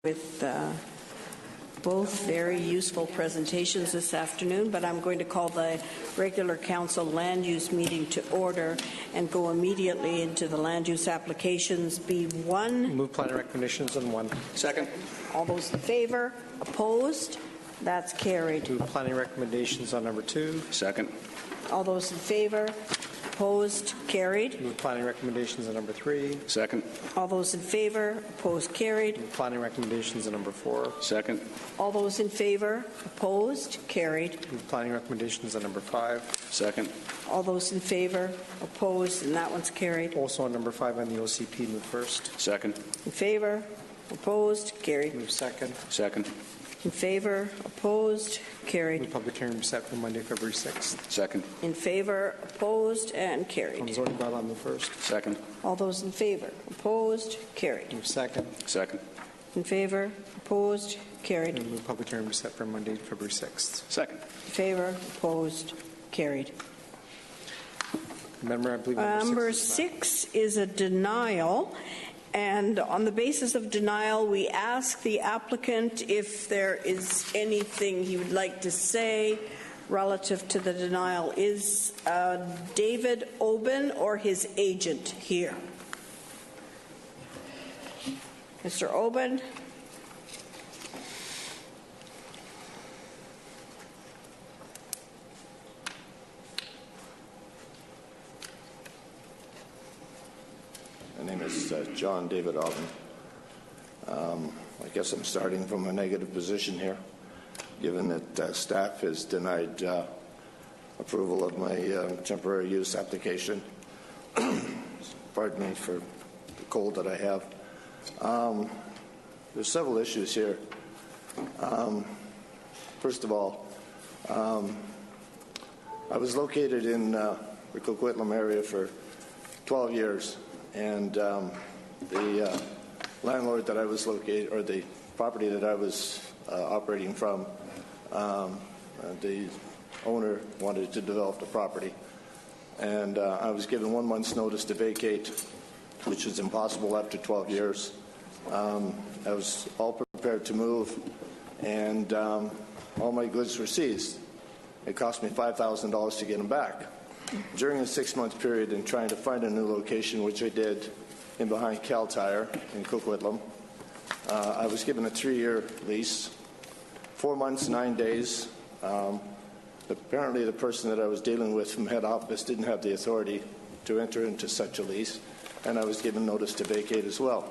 with both very useful presentations this afternoon, but I'm going to call the regular council land use meeting to order and go immediately into the land use applications. B1. Move planning recommendations on 1. Second. All those in favor? Opposed? That's carried. Move planning recommendations on number 2. Second. All those in favor? Opposed? Carried. Move planning recommendations on number 3. Second. All those in favor? Opposed? Carried. Move planning recommendations on number 4. Second. All those in favor? Opposed? Carried. Move planning recommendations on number 5. Second. All those in favor? Opposed? And that one's carried. Also on number 5 on the OCP, move first. Second. In favor? Opposed? Carried. Move second. Second. In favor? Opposed? Carried. Move public hearing set for Monday, February 6th. Second. In favor? Opposed? And On carried. zoning bylaw, move first. Second. All those in favor? Opposed? Carried. Move second. Second. In favor? Opposed? Carried. And move public hearing set for Monday, February 6th. Second. In favor? Opposed? Carried. Member, I believe Number 6 is a denial. And on the basis of denial, we ask the applicant if there is anything he would like to say relative to the denial. Is David Oben or his agent here? Mr. Oben? My name is John David Aubin. I guess I'm starting from a negative position here, given that staff has denied approval of my temporary use application. Pardon me for the cold that I have. There's several issues here. First of all, I was located in the Coquitlam area for 12 years. And the landlord that I was located, or the property that I was operating from, the owner wanted to develop the property. And I was given 1 month's notice to vacate, which was impossible after 12 years. I was all prepared to move, and all my goods were seized. It cost me $5,000 to get them back. During a 6-month period in trying to find a new location, which I did in behind Cal Tire in Coquitlam, I was given a 3-year lease, 4 months, 9 days. Apparently the person that I was dealing with from head office didn't have the authority to enter into such a lease, and I was given notice to vacate as well.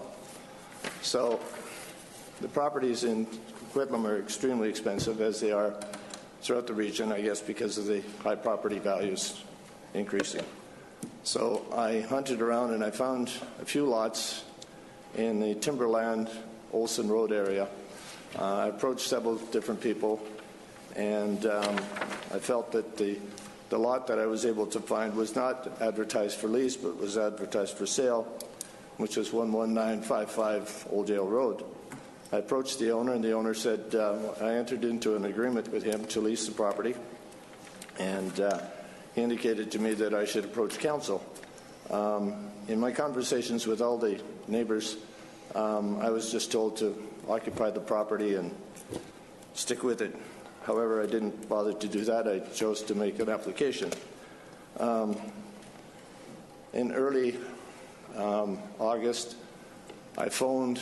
So the properties in Coquitlam are extremely expensive, as they are throughout the region, I guess because of the high property values increasing. So I hunted around and I found a few lots in the Timberland Olson Road area. I approached several different people, and I felt that the lot that I was able to find was not advertised for lease, but was advertised for sale, which was 11955 Old Yale Road. I approached the owner, and the owner said I entered into an agreement with him to lease the property, and he indicated to me that I should approach council. In my conversations with all the neighbors, I was just told to occupy the property and stick with it. However, I didn't bother to do that. I chose to make an application. In early August, I phoned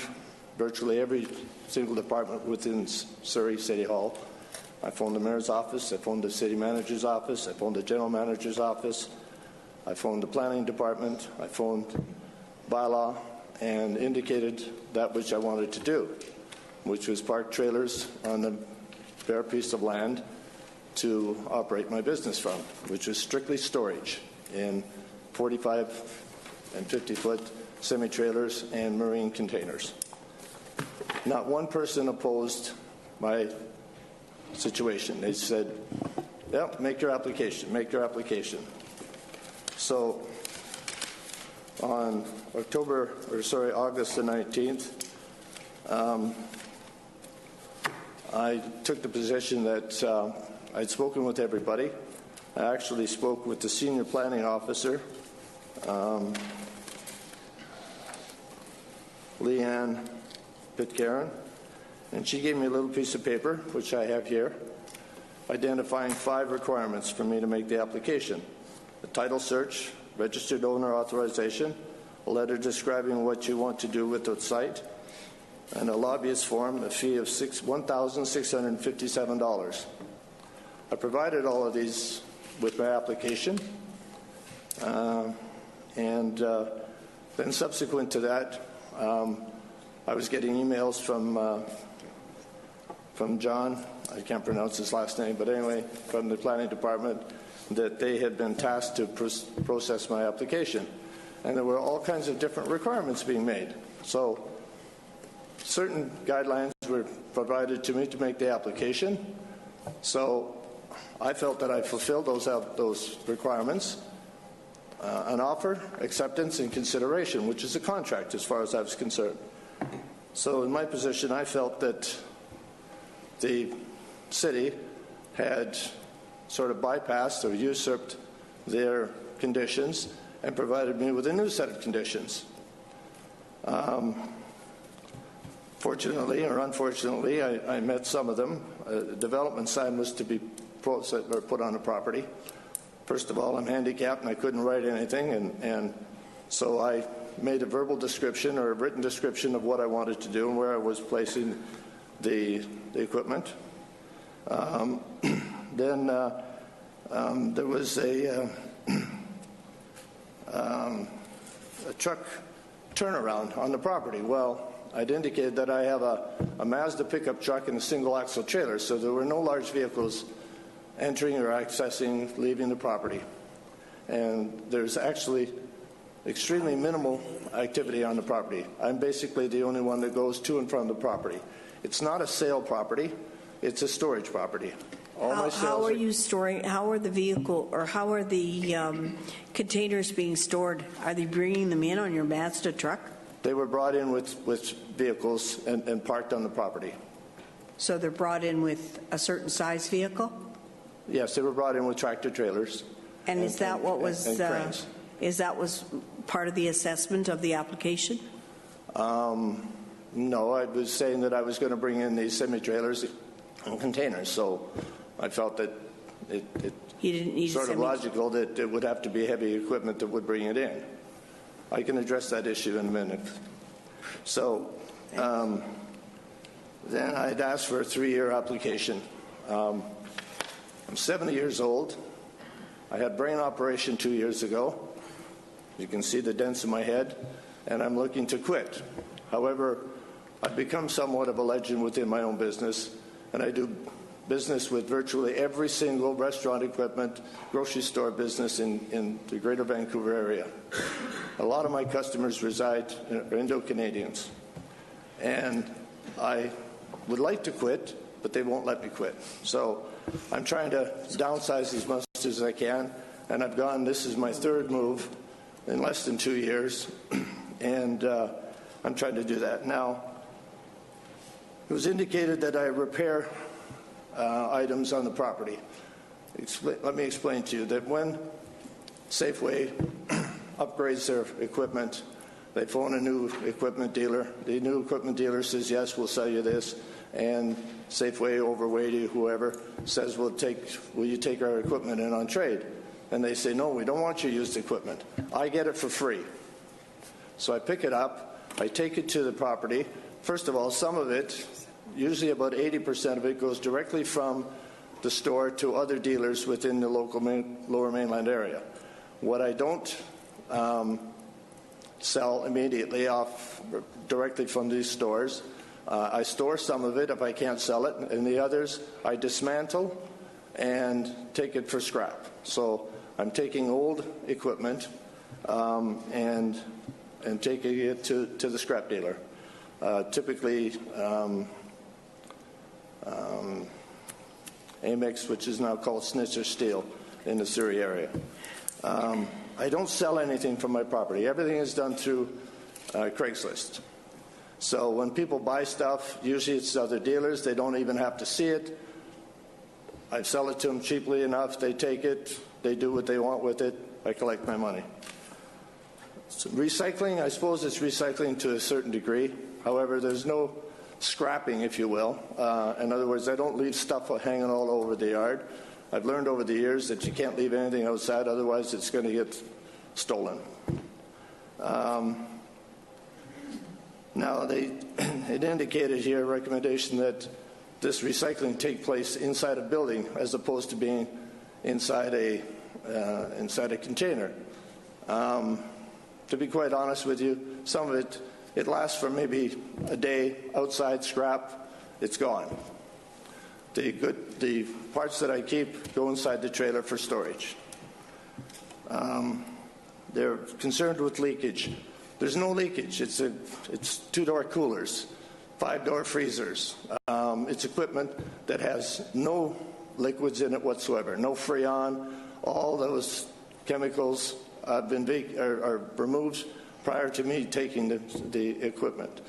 virtually every single department within Surrey City Hall. I phoned the mayor's office, I phoned the city manager's office, I phoned the general manager's office, I phoned the planning department, I phoned bylaw, and indicated that which I wanted to do, which was park trailers on the bare piece of land to operate my business from, which was strictly storage in 45 and 50-foot semi-trailers and marine containers. Not one person opposed my situation. They said, "Yep, make your application, make your application." So on August the 19th, I took the position that I'd spoken with everybody. I actually spoke with the senior planning officer, Leanne Pitcairn, And she gave me a little piece of paper, which I have here, identifying 5 requirements for me to make the application: a title search, registered owner authorization, a letter describing what you want to do with the site, and a lobbyist form, a fee of $1,657. I provided all of these with my application, and then subsequent to that, I was getting emails from John, I can't pronounce his last name, but anyway, from the planning department, that they had been tasked to process my application. And there were all kinds of different requirements being made. So certain guidelines were provided to me to make the application. So I felt that I fulfilled those requirements. An offer, acceptance, and consideration, which is a contract as far as I was concerned. So in my position, I felt that the city had sort of bypassed or usurped their conditions and provided me with a new set of conditions. Fortunately or unfortunately, I met some of them. A development sign was to be put on the property. First of all, I'm handicapped and I couldn't write anything, and so I made a verbal description or a written description of what I wanted to do and where I was placing the equipment. Then there was a truck turnaround on the property. Well, I'd indicated that I have a Mazda pickup truck and a single axle trailer, so there were no large vehicles entering or accessing, leaving the property. And there's actually extremely minimal activity on the property. I'm basically the only one that goes to and from the property. It's not a sale property, it's a storage property. How are you storing, how are the vehicle, or how are the containers being stored? Are they bringing them in on your Mazda truck? They were brought in with vehicles and parked on the property. So they're brought in with a certain size vehicle? Yes, they were brought in with tractor trailers. And is that what was cranes. is that was part of the assessment of the application? No, I was saying that I was going to bring in these semi-trailers and containers, so I felt that it You didn't need sort of logical that it would have to be heavy equipment that would bring it in. I can address that issue in a minute. So then I'd asked for a 3-year application. I'm 70 years old. I had brain operation 2 years ago. You can see the dents in my head, and I'm looking to quit. However, I've become somewhat of a legend within my own business, and I do business with virtually every single restaurant equipment, grocery store business in the greater Vancouver area. A lot of my customers reside are Indo-Canadians, and I would like to quit, but they won't let me quit. So I'm trying to downsize as much as I can, and this is my 3rd move in less than 2 years, and I'm trying to do that. Now, it was indicated that I repair items on the property. Let me explain to you that when Safeway upgrades their equipment, they phone a new equipment dealer. The new equipment dealer says, yes, we'll sell you this. And Safeway, Overweighty, whoever, says, will you take our equipment in on trade? And they say, no, we don't want your used equipment. I get it for free. So I pick it up, I take it to the property. First of all, some of it, usually about 80% of it, goes directly from the store to other dealers within the local Lower Mainland area. What I don't sell immediately off directly from these stores, I store some of it if I can't sell it, and the others I dismantle and take it for scrap. So I'm taking old equipment and taking it to the scrap dealer. Typically Amex, which is now called Snitzer Steel in the Surrey area. I don't sell anything from my property. Everything is done through Craigslist. So when people buy stuff, usually it's other dealers. They don't even have to see it. I sell it to them cheaply enough. They take it. They do what they want with it. I collect my money. So recycling, I suppose it's recycling to a certain degree. However, there's no scrapping, if you will. In other words, I don't leave stuff hanging all over the yard. I've learned over the years that you can't leave anything outside, otherwise it's going to get stolen. Now, it indicated here a recommendation that this recycling take place inside a building as opposed to being inside a container. To be quite honest with you, some of it lasts for maybe a day outside, scrap, it's gone. The parts that I keep go inside the trailer for storage. They're concerned with leakage. There's no leakage. It's 2-door coolers, 5-door freezers. It's equipment that has no liquids in it whatsoever, no Freon. All those chemicals have been are removed prior to me taking the equipment.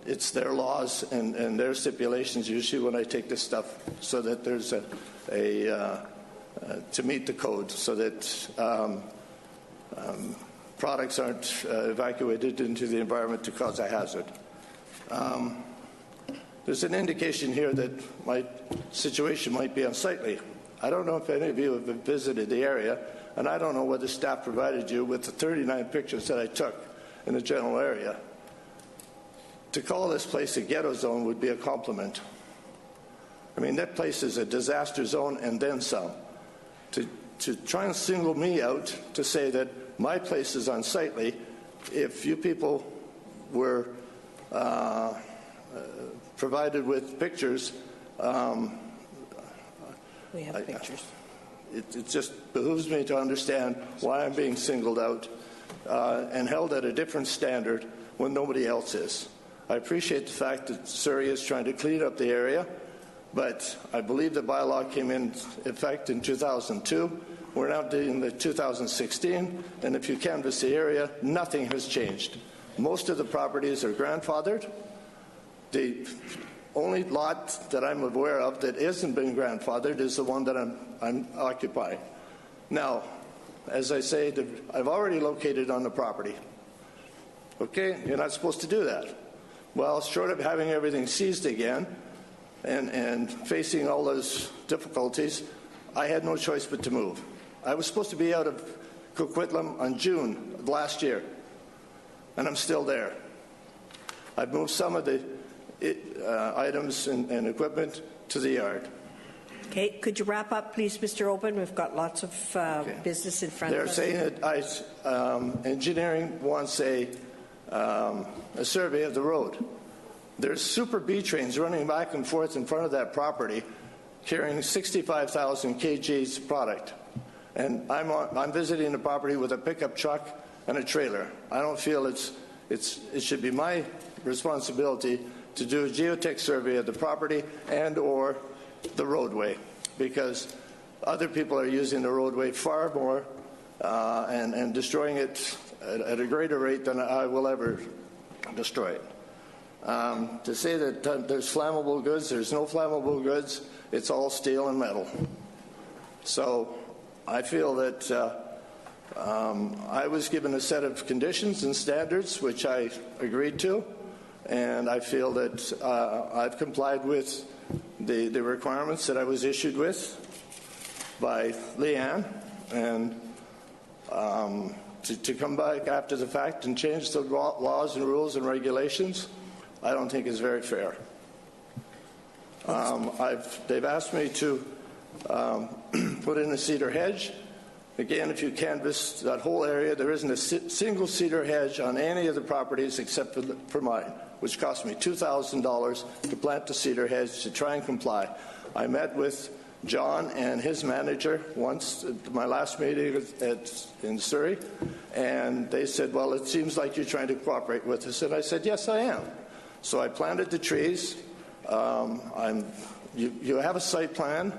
It's their laws and their stipulations usually when I take this stuff, so that there's to meet the code, so that products aren't evacuated into the environment to cause a hazard. There's an indication here that my situation might be unsightly. I don't know if any of you have visited the area, and I don't know whether staff provided you with the 39 pictures that I took in the general area. To call this place a ghetto zone would be a compliment. I mean, that place is a disaster zone and then some. To try and single me out to say that my place is unsightly, if you people were provided with pictures, We have pictures. It just behooves me to understand why I'm being singled out and held at a different standard when nobody else is. I appreciate the fact that Surrey is trying to clean up the area, but I believe the bylaw came in effect in 2002. We're now in the 2016, and if you canvass the area, nothing has changed. Most of the properties are grandfathered. The only lot that I'm aware of that isn't been grandfathered is the one that I'm occupying. Now, as I say, I've already located on the property. Okay, you're not supposed to do that. Well, short of having everything seized again and facing all those difficulties, I had no choice but to move. I was supposed to be out of Coquitlam on June of last year, and I'm still there. I've moved some of the items and equipment to the yard. Okay, could you wrap up, please, Mr. Open? We've got lots of business in front of us. They're saying that engineering wants a survey of the road. There's super B trains running back and forth in front of that property carrying 65,000 kgs of product. And I'm visiting the property with a pickup truck and a trailer. I don't feel it should be my responsibility to do a geotech survey of the property and or the roadway, because other people are using the roadway far more and destroying it at a greater rate than I will ever destroy it. To say that there's flammable goods, there's no flammable goods. It's all steel and metal. So I feel that I was given a set of conditions and standards which I agreed to, and I feel that I've complied with the requirements that I was issued with by Leanne, and to come back after the fact and change the laws and rules and regulations, I don't think is very fair. They've asked me to put in a cedar hedge. Again, if you canvass that whole area, there isn't a single cedar hedge on any of the properties except for mine, which cost me $2,000 to plant the cedar hedge to try and comply. I met with John and his manager once at my last meeting in Surrey, and they said, well, it seems like you're trying to cooperate with us. And I said, yes, I am. So I planted the trees. You have a site plan,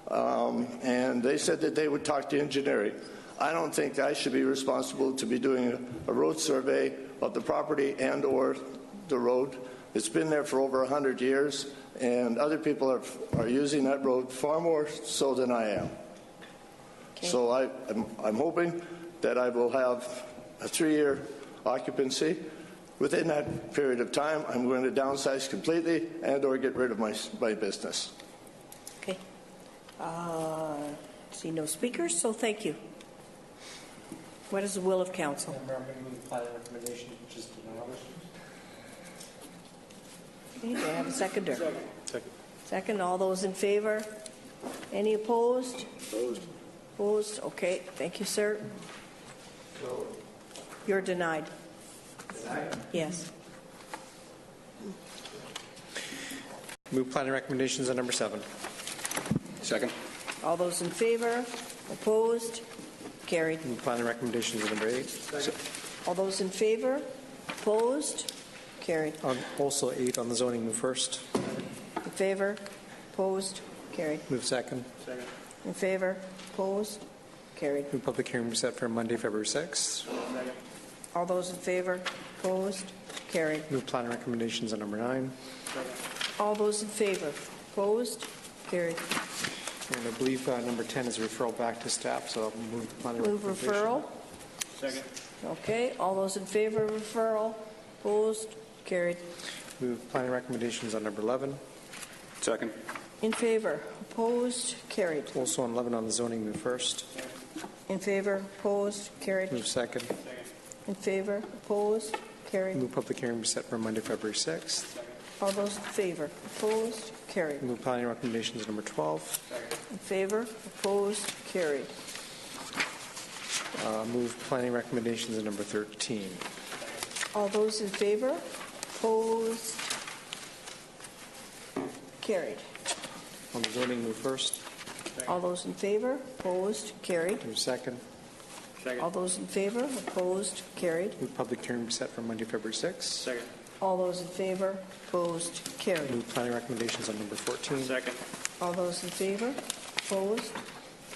and they said that they would talk to engineering. I don't think I should be responsible to be doing a road survey of the property and or the road. It's been there for over 100 years, and other people are using that road far more so than I am. Okay. So I'm hoping that I will have a 3-year occupancy. Within that period of time, I'm going to downsize completely and/or get rid of my business. Okay. See no speakers, so thank you. What is the will of council? Member, I'm going to move the planning recommendation, which is denial. Okay, do I have a seconder? Second. Second, all those in favor? Any opposed? Opposed? Okay, thank you, sir. You're denied. Denied? Yes. Move planning recommendations on number 7. Second. All those in favor? Opposed? Carried. Move planning recommendations on number 8. All those in favor? Opposed? Carried. Also 8 on the zoning, move first. In favor? Opposed? Carried. Move second. In favor? Opposed? Carried. Move public hearing be set for Monday, February 6th. All those in favor? Opposed? Carried. Move planning recommendations on number 9. All those in favor? Opposed? Carried. And I believe number 10 is a referral back to staff, so I'll move the planning Move recommendation. referral. Second. Okay, all those in favor of referral? Opposed? Carried. Move planning recommendations on number 11. Second. In favor? Opposed? Carried. Also on 11 on the zoning, move first. In favor? Opposed? Carried. Move second. In favor? Opposed? Carried. Move public hearing be set for Monday, February 6th. All those in favor? Opposed? Carried. Move planning recommendations on number 12. In favor? Opposed? Carried. Move planning recommendations on number 13. All those in favor? Opposed? Carried. On the zoning, move first. All those in favor? Opposed? Carried. Move second. All those in favor? Opposed? Carried. Move public hearing be set for Monday, February 6th. Second. All those in favor? Opposed? Carried. Move planning recommendations on number 14. Second. All those in favor? Opposed?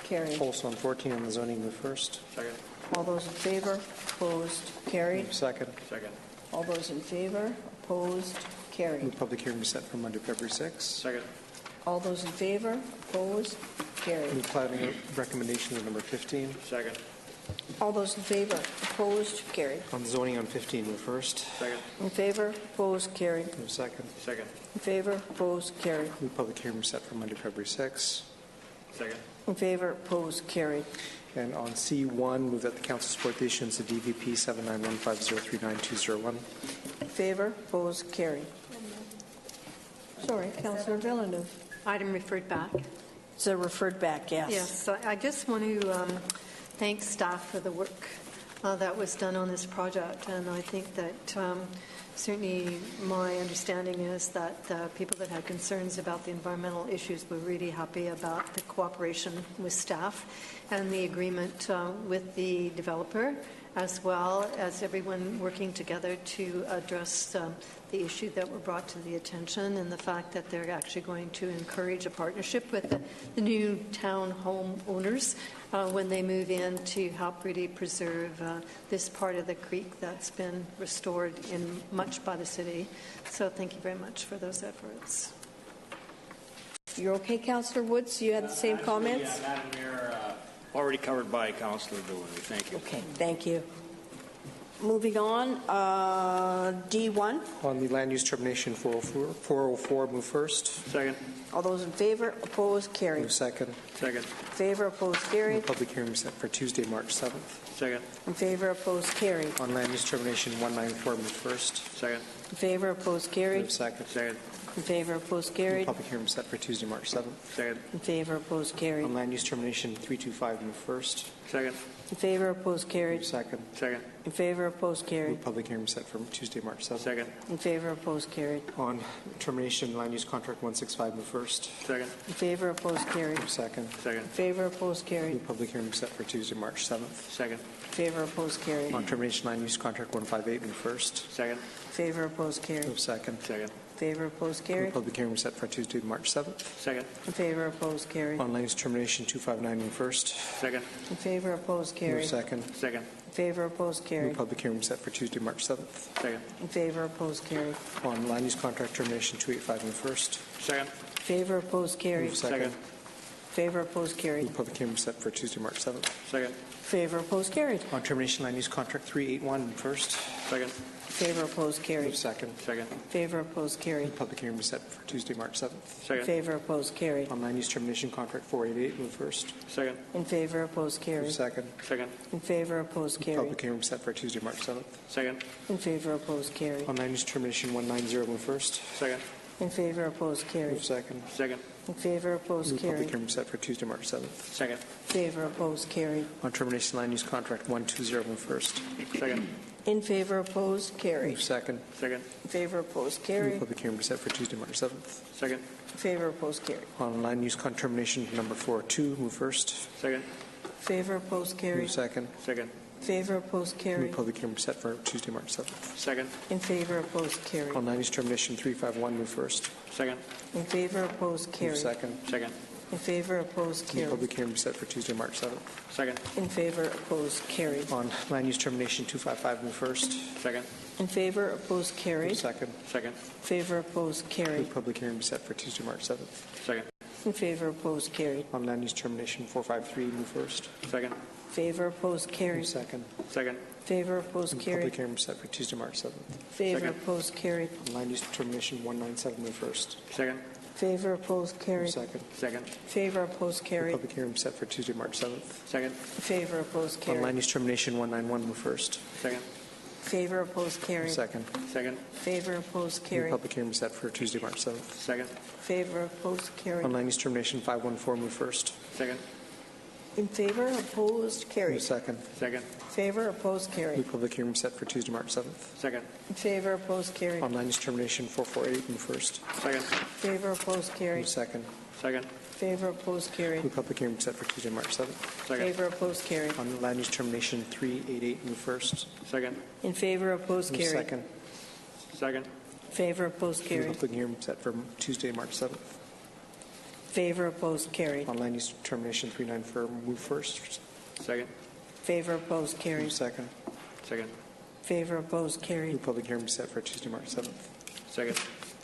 Carried. Also on 14 on the zoning, move first. Second. All those in favor? Opposed? Carried. Move second. Second. All those in favor? Opposed? Carried. Move public hearing be set for Monday, February 6th. Second. All those in favor? Opposed? Carried. Move planning recommendations on number 15. Second. All those in favor? Opposed? Carried. On the zoning on 15, move first. Second. In favor? Opposed? Carried. Move second. Second. In favor? Opposed? Carried. Move public hearing be set for Monday, February 6th. Second. In favor? Opposed? Carried. And on C1, move that the council support the issuance of DVP 7915039201. In favor? Opposed? Carried. Sorry, Councillor Villeneuve. Item referred back. It's a referred back, yes. Yes, I just want to thank staff for the work that was done on this project, and I think that certainly my understanding is that the people that had concerns about the environmental issues were really happy about the cooperation with staff and the agreement with the developer, as well as everyone working together to address the issue that were brought to the attention, and the fact that they're actually going to encourage a partnership with the new town home owners when they move in to help really preserve this part of the creek that's been restored in much by the city. So thank you very much for those efforts. You're okay, Councillor Woods? You had the same comments? Yeah, Madam Mayor, already covered by Councillor Villeneuve. Thank you. Okay, thank you. Moving on, D1. On the land use termination 404, move first. Second. All those in favor? Opposed? Carried. Move second. Second. Favor? Opposed? Carried. Move public hearing be set for Tuesday, March 7th. Second. In favor? Opposed? Carried. On land use termination 194, move first. Second. In favor? Opposed? Carried. Move second. Second. In favor? Opposed? Move Carried. public hearing be set for Tuesday, March 7th. Second. In favor? Opposed? Carried. On land use termination 325, move first. Second. In favor? Opposed? Move Carried. second. Second. In favor? Opposed? Carried. Move public hearing be set for Tuesday, March 7th. Second. In favor? Opposed? Carried. On termination land use contract 165, move first. Second. In favor? Opposed? Carried. Move second. Second. In favor? Opposed? Carried. Move public hearing be set for Tuesday, March 7th. Second. In favor? Opposed? Carried. On termination land use contract 158, move first. Second. In favor? Opposed? Carried. Move second. Second. In favor? Opposed? Move Carried. public hearing be set for Tuesday, March 7th. Second. In favor? Opposed? Carried. On land use termination 259, move first. Second. In favor? Opposed? Move Carried. second. Second. In favor? Opposed? Move Carried. public hearing be set for Tuesday, March 7th. Second. In favor? Opposed? Carried. On land use contract termination 285, move first. Second. In favor? Opposed? Carried. Move second. Second. In favor? Opposed? Carried. Move public hearing be set for Tuesday, March 7th. Second. In favor? Opposed? Carried. On termination land use contract 381, move first. Second. Favor, opposed, carried. Move second. Second. Favor, opposed, carried. Public hearing be set for Tuesday, March 7th. Second. Favor, opposed, carried. On land use termination contract 488, move first. Second. In favor, opposed, Move carried. second. Second. In favor, opposed, carried. Public hearing be set for Tuesday, March 7th. Second. In favor, opposed, carried. On land use termination 190, move first. Second. In favor, opposed, Move carried. second. Second. In favor, opposed, Move public carried. hearing be set for Tuesday, March 7th. Second. Favor, opposed, carried. On termination land use contract 120, move first. Second. In favor, opposed, Move carried. second. Second. In favor, opposed, Move carried. public hearing be set for Tuesday, March 7th. Second. In favor, opposed, carried. On land use termination number 402, move first. Second. Favor, opposed, Move carried. second. Second. Favor, opposed, Move carried. public hearing be set for Tuesday, March 7th. Second. In favor, opposed, carried. On land use termination 351, move first. Second. In favor, opposed, Move carried. second. Second. In favor, opposed, Move carried. public hearing be set for Tuesday, March 7th. Second. In favor, opposed, carried. On land use termination 255, move first. Second. In favor, opposed, Move carried. second. Second. Favor, opposed, carried. Move public hearing be set for Tuesday, March 7th. Second. In favor, opposed, carried. On land use termination 453, move first. Second. Favor, opposed, Move carried. second. Second. Favor, opposed, Move public carried. hearing be set for Tuesday, March 7th. Favor, Second. opposed, carried. On land use termination 197, move first. Second. Favor, opposed, Move carried. second. Second. Favor, opposed, Move carried. public hearing be set for Tuesday, March 7th. Second. Favor, opposed, On land carried. use termination 191, move first. Second. Favor, opposed, Move carried. second. Second. Favor, opposed, Move carried. public hearing be set for Tuesday, March 7th. Second. Favor, opposed, On carried. land use termination 514, move first. Second. In favor, opposed, Move carried. second. Second. Favor, opposed, carried. Move public hearing be set for Tuesday, March 7th. Second. In favor, opposed, carried. On land use termination 448, move first. Second. Favor, opposed, Move carried. second. Second. Favor, opposed, carried. Move public hearing be set for Tuesday, March 7th. Second. Favor, opposed, carried. On land use termination 388, move first. Second. In favor, opposed, Move carried. second. Second. Favor, opposed, Move carried. public hearing be set for Tuesday, March 7th. Favor, opposed, carried. On land use termination 394, move first. Second. Favor, opposed, Move carried. second. Second. Favor, opposed, carried. Move public hearing be set for Tuesday, March 7th. Second.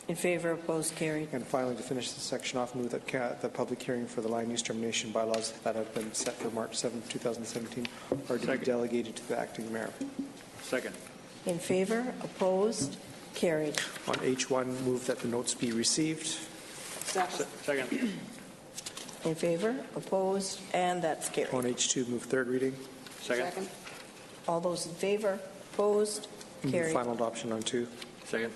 In favor, opposed, carried. And finally, to finish this section off, move that the public hearing for the land use termination bylaws that have been set for March 7th, 2017 are to be Second. delegated to the acting mayor. Second. In favor, opposed, carried. On H1, move that the notes be received. Second. In favor, opposed, and that's carried. On H2, move third reading. Second. All those in favor, opposed, Move carried. final adoption on 2. Second.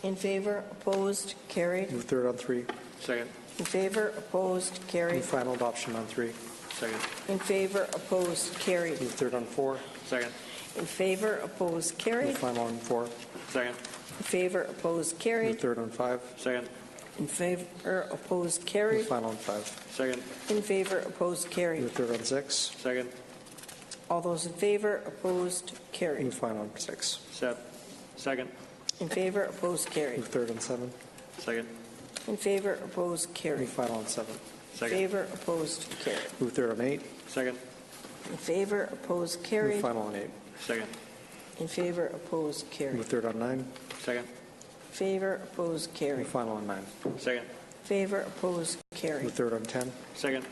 In favor, opposed, carried. Move third on 3. Second. In favor, opposed, carried. Move final adoption on 3. Second. In favor, opposed, carried. Move third on 4. Second. In favor, opposed, carried. Move final on 4. Second. In favor, opposed, Move carried. third on 5. Second. In favor, opposed, Move carried. final on 5. Second. In favor, opposed, carried. Move third on 6. Second. All those in favor, opposed, Move carried. final on 6. Second. In favor, opposed, carried. Move third on 7. Second. In favor, opposed, Move carried. final on 7. Second. Favor, opposed, carried. Move third on 8. Second. In favor, opposed, Move carried. final on 8. Second. In favor, opposed, Move carried. third on 9. Second. Favor, opposed, Move carried. final on 9. Second. Favor, opposed, Move carried. third on 10. Second.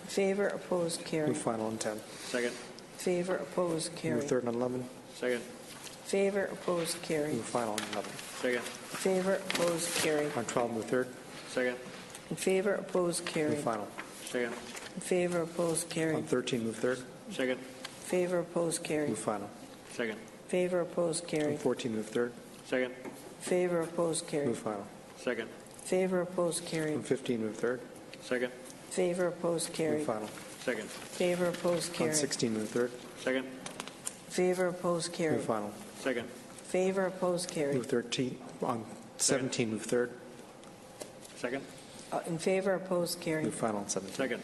Favor, opposed, Move carried. final on 10. Second. Favor, opposed, Move carried. third on 11. Second. Favor, opposed, carried. Move final on 11. Second. Favor, opposed, carried. On 12, move third. Second. In favor, opposed, Move carried. final. Second. In favor, opposed, On carried. 13, move third. Second. Favor, opposed, carried. Move final. Second. Favor, opposed, On carried. 14, move third. Second. Favor, opposed, Move carried. final. Second. Favor, opposed, On carried. 15, move third. Second. Favor, opposed, Move carried. final. Second. Favor, opposed, On carried. 16, move third. Second. Favor, opposed, Move carried. final. Second. Favor, opposed, Move carried. 13. On 17, move third. Second. In favor, opposed, Move carried. final on 17. Second.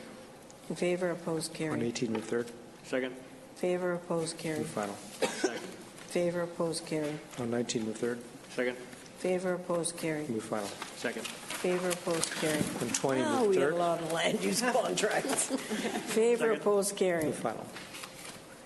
In favor, opposed, On carried. 18, move third. Second. Favor, opposed, carried. Move final. Second. Favor, opposed, carried. On 19, move third. Second. Favor, opposed, carried. Move final. Second. Favor, opposed, carried. On 20, Wow, move we had a third. lot of land use contracts. Favor, Second. opposed, carried. Move final.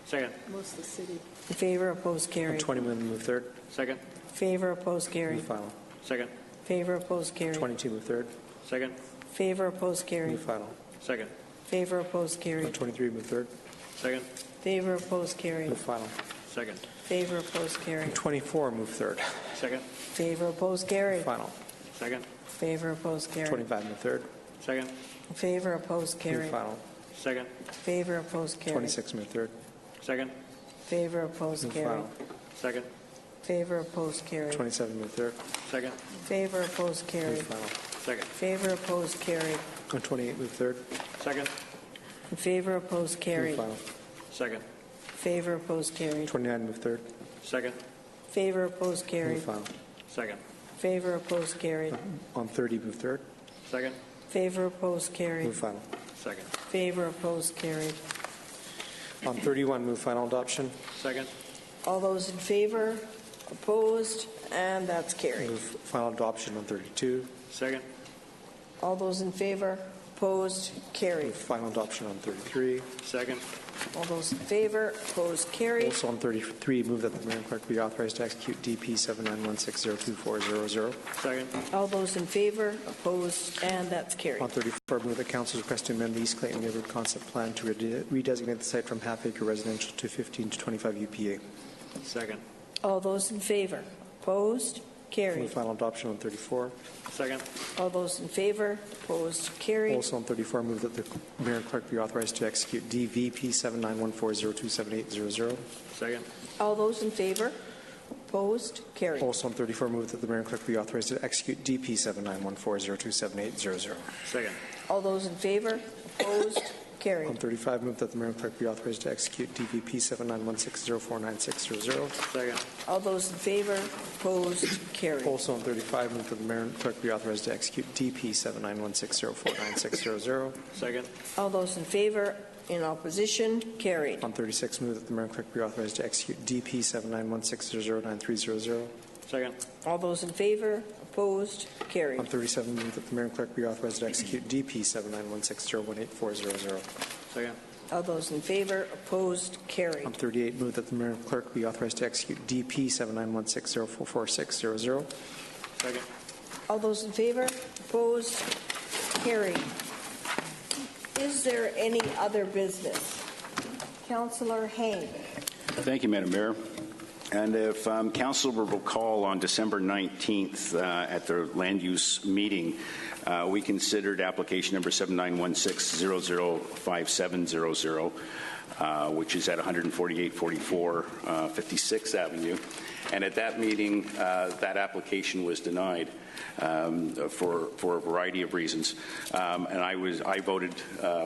Second. In favor, opposed, On carried. 21, move third. Second. Favor, opposed, Move carried. final. Second. Favor, opposed, carried. 22, move third. Second. Favor, opposed, carried. Move final. Second. Favor, opposed, On carried. 23, move third. Second. Favor, opposed, carried. Move final. Second. Favor, opposed, carried. 24, move third. Second. Favor, opposed, carried. Final. Second. Favor, opposed, carried. 25, move third. Second. Favor, opposed, Move carried. final. Second. Favor, opposed, carried. 26, move third. Second. Favor, opposed, Move carried. final. Second. Favor, opposed, carried. 27, move third. Second. Favor, opposed, carried. Move final. Second. Favor, opposed, carried. On 28, move third. Second. In favor, opposed, Move carried. final. Second. Favor, opposed, carried. 29, move third. Second. Favor, opposed, Move carried. final. Second. Favor, opposed, carried. On 30, move third. Second. Favor, opposed, carried. Move final. Second. Favor, opposed, carried. On 31, move final adoption. Second. All those in favor, opposed, and that's carried. Move final adoption on 32. Second. All those in favor, opposed, carried. Move final adoption on 33. Second. All those in favor, opposed, carried. Also on 33, move that the mayor and clerk be authorized to execute DP 7916024000. Second. All those in favor, opposed, and that's carried. On 34, move that council's request to amend the East Clayton neighborhood concept plan to redesignate the site from half-acre residential to 15 to 25 UPA. Second. All those in favor, opposed, Move carried. final adoption on 34. Second. All those in favor, opposed, carried. Also on 34, move that the mayor and clerk be authorized to execute DVP 7914027800. Second. All those in favor, opposed, carried. Also on 34, move that the mayor and clerk be authorized to execute DP 7914027800. Second. All those in favor, opposed, On carried. 35, move that the mayor and clerk be authorized to execute DVP 7916049600. Second. All those in favor, opposed, carried. Also on 35, move that the mayor and clerk be authorized to execute DP 7916049600. Second. All those in favor, in opposition, carried. On 36, move that the mayor and clerk be authorized to execute DP 7916009300. Second. All those in favor, opposed, carried. On 37, move that the mayor and clerk be authorized to execute DP 7916018400. Second. All those in favor, opposed, On carried. 38, move that the mayor and clerk be authorized to execute DP 7916044600. Second. All those in favor, opposed, carried. Is there any other business? Councillor Hain. Thank you, Madam Mayor. And if Council will recall, on December 19th at their land use meeting, we considered application number 7916005700, which is at 14844 56th Avenue. And at that meeting, that application was denied for a variety of reasons. And I voted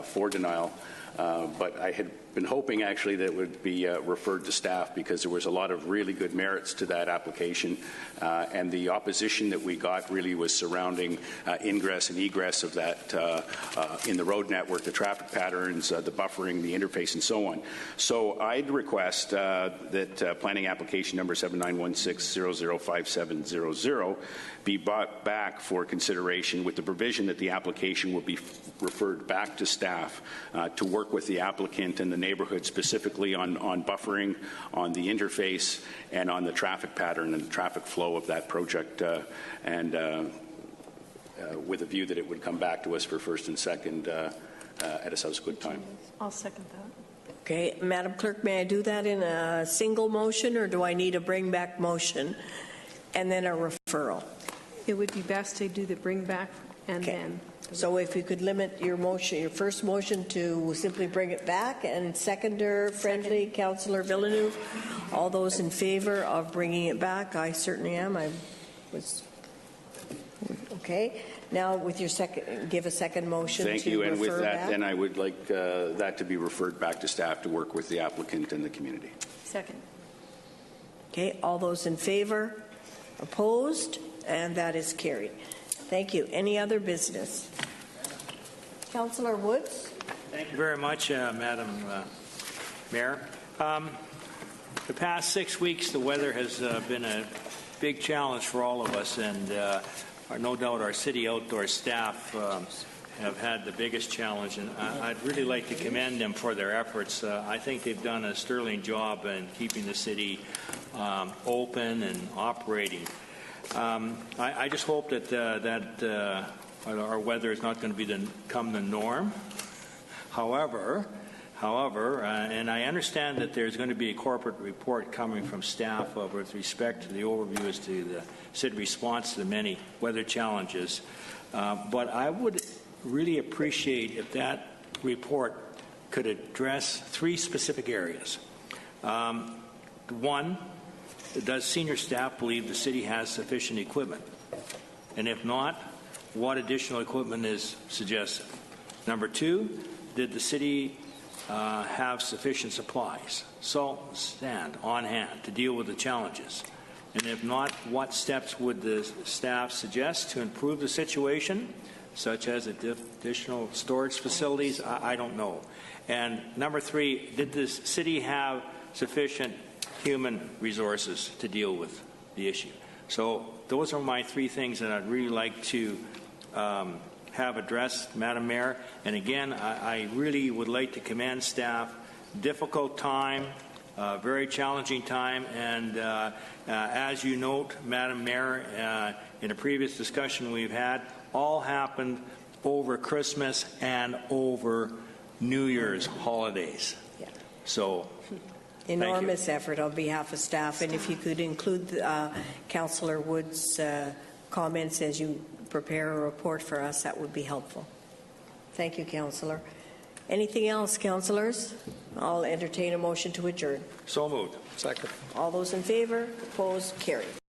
for denial. But I had been hoping actually that it would be referred to staff, because there was a lot of really good merits to that application, and the opposition that we got really was surrounding ingress and egress of that in the road network, the traffic patterns, the buffering, the interface, and so on. So I'd request that planning application number 7916005700 be brought back for consideration, with the provision that the application will be referred back to staff to work with the applicant and the neighborhood, specifically on buffering, on the interface, and on the traffic pattern and the traffic flow of that project, and with a view that it would come back to us for first and second at a subsequent time. I'll second that. Okay, Madam Clerk, may I do that in a single motion, or do I need a bring back motion and then a referral? It would be best to do the bring back and Okay. then. So if you could limit your motion, your first motion to simply bring it back, and seconder, friendly, Councillor Villeneuve. All those in favor of bringing it back? I certainly am. I was okay. Now, with your second, give a second motion. Thank to you. And with refer that, back. then I would like that to be referred back to staff to work with the applicant and the community. Second. Okay. All those in favor? Opposed? And that is carried. Thank you. Any other business? Councillor Woods? Thank you very much, Madam Mayor. The past 6 weeks, the weather has been a big challenge for all of us, and no doubt our city outdoor staff have had the biggest challenge, and I'd really like to commend them for their efforts. I think they've done a sterling job in keeping the city open and operating. I just hope that our weather is not going to become the norm. However, However, and I understand that there's going to be a corporate report coming from staff with respect to the overview as to the city response to the many weather challenges. But I would really appreciate if that report could address 3 specific areas. One, does senior staff believe the city has sufficient equipment? And if not, what additional equipment is suggested? Number 2, did the city have sufficient supplies, salt, sand on hand to deal with the challenges? And if not, what steps would the staff suggest to improve the situation, such as additional storage facilities? I don't know. And number 3, did the city have sufficient human resources to deal with the issue? So those are my 3 things that I'd really like to have addressed, Madam Mayor. And again, I really would like to commend staff. Difficult time, very challenging time, and as you note, Madam Mayor, in a previous discussion we've had, all happened over Christmas and over New Year's holidays. Yeah. So, Enormous effort on behalf of staff, and if you could include Councillor Wood's comments as you prepare a report for us, that would be helpful. Thank you, Councillor. Anything else, councillors? I'll entertain a motion to adjourn. So moved. Second. All those in favor? Opposed? Carried.